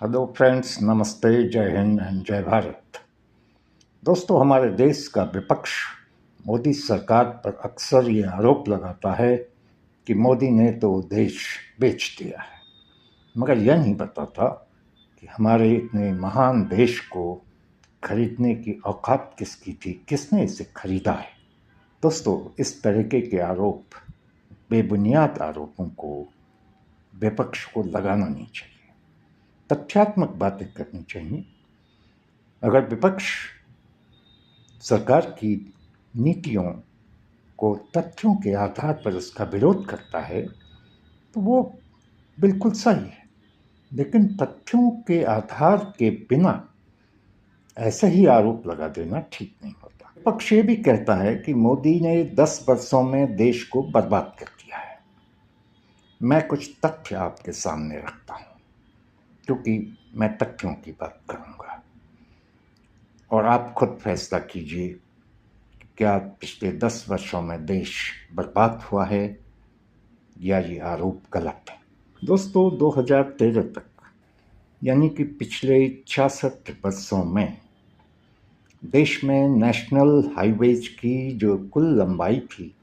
Hello friends, नमस्ते, जय Hind and जय भारत। दोस्तों, हमारे देश का विपक्ष मोदी सरकार पर अक्सर ये आरोप लगाता है कि मोदी ने तो देश बेच दिया है, मगर यह नहीं बताता कि हमारे इतने महान देश को खरीदने की औकात किसकी थी, किसने इसे खरीदा है। दोस्तों, इस तरीके के आरोप, बेबुनियाद आरोपों को विपक्ष को लगाना नहीं चाहिए, तथ्यात्मक बातें करनी चाहिए। अगर विपक्ष सरकार की नीतियों को तथ्यों के आधार पर उसका विरोध करता है तो वो बिल्कुल सही है, लेकिन तथ्यों के आधार के बिना ऐसे ही आरोप लगा देना ठीक नहीं होता। विपक्ष ये भी कहता है कि मोदी ने 10 वर्षों में देश को बर्बाद कर दिया है। मैं कुछ तथ्य आपके सामने रखता हूँ, क्योंकि मैं तथ्यों की बात करूँगा और आप खुद फैसला कीजिए क्या पिछले 10 वर्षों में देश बर्बाद हुआ है या ये आरोप गलत है। दोस्तों, 2013 तक यानी कि पिछले 66 वर्षों में देश में नेशनल हाईवेज की जो कुल लंबाई थी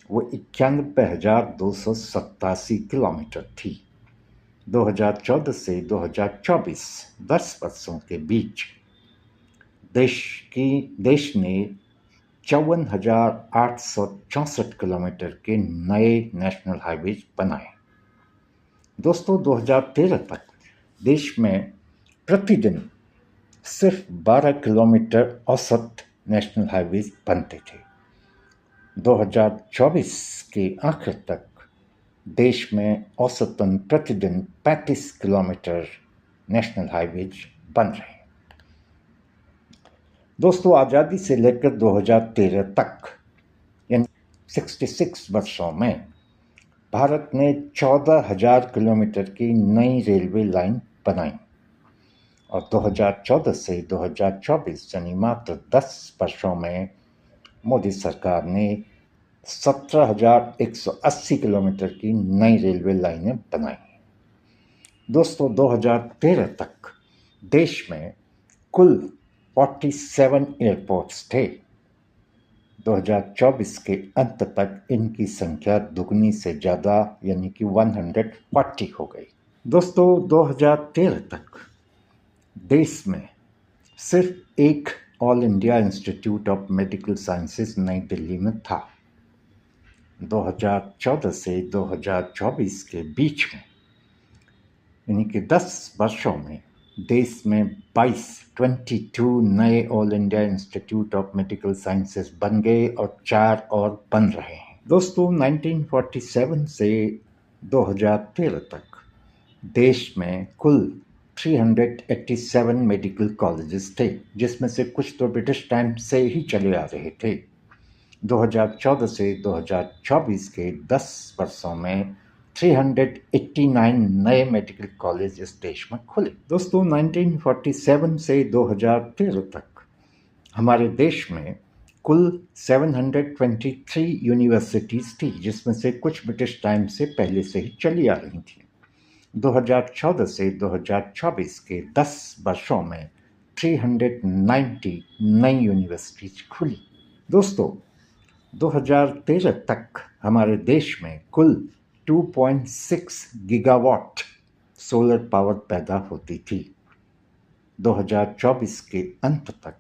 वो 91,287 किलोमीटर थी। 2014 से 2024 10 वर्षों के बीच देश ने 54,864 किलोमीटर के नए नेशनल हाईवेज बनाए। दोस्तों, 2013 तक देश में प्रतिदिन सिर्फ 12 किलोमीटर औसत नेशनल हाईवेज बनते थे। 2024 के आखिर तक देश में औसतन प्रतिदिन 35 किलोमीटर नेशनल हाईवेज बन रहे हैं। दोस्तों, आज़ादी से लेकर 2013 तक यानी 66 वर्षों में भारत ने 14,000 किलोमीटर की नई रेलवे लाइन बनाई और 2014 से 2024 यानी मात्र 10 वर्षों में मोदी सरकार ने 17,180 किलोमीटर की नई रेलवे लाइनें बनाई। दोस्तों, 2013 तक देश में कुल 47 एयरपोर्ट्स थे। 2024 के अंत तक इनकी संख्या दुगनी से ज़्यादा यानी कि 140 हो गई। दोस्तों, 2013 तक देश में सिर्फ एक all India institute of medical sciences नई दिल्ली में था। 2014 से 2024 के बीच में यानी कि 10 वर्षों में देश में 22 नए all India institute of medical sciences बन गए और 4 और बन रहे हैं। दोस्तों, 1947 से 2013 तक देश में कुल 387 मेडिकल कॉलेजेस थे, जिसमें से कुछ तो ब्रिटिश टाइम से ही चले आ रहे थे। 2014 से 2024 के 10 वर्षों में 389 नए मेडिकल कॉलेज इस देश में खुले। दोस्तों, 1947 से 2013 तक हमारे देश में कुल 723 यूनिवर्सिटीज़ थी, जिसमें से कुछ ब्रिटिश टाइम से पहले से ही चली आ रही थी। 2014 से 2024 के 10 वर्षों में 390 नई यूनिवर्सिटीज खुली। दोस्तों, 2013 तक हमारे देश में कुल 2.6 गीगावाट सोलर पावर पैदा होती थी। 2024 के अंत तक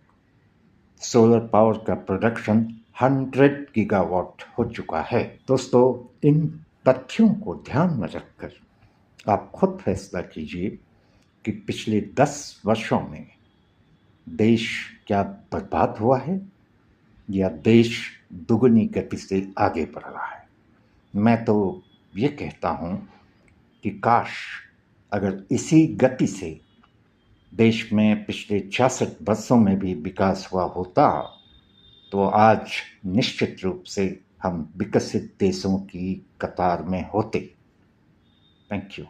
सोलर पावर का प्रोडक्शन 100 गीगावाट हो चुका है। दोस्तों, इन तथ्यों को ध्यान में रखकर आप खुद फैसला कीजिए कि पिछले 10 वर्षों में देश क्या बर्बाद हुआ है या देश दुगनी गति से आगे बढ़ रहा है। मैं तो ये कहता हूँ कि काश अगर इसी गति से देश में पिछले 66 वर्षों में भी विकास हुआ होता तो आज निश्चित रूप से हम विकसित देशों की कतार में होते। Thank you.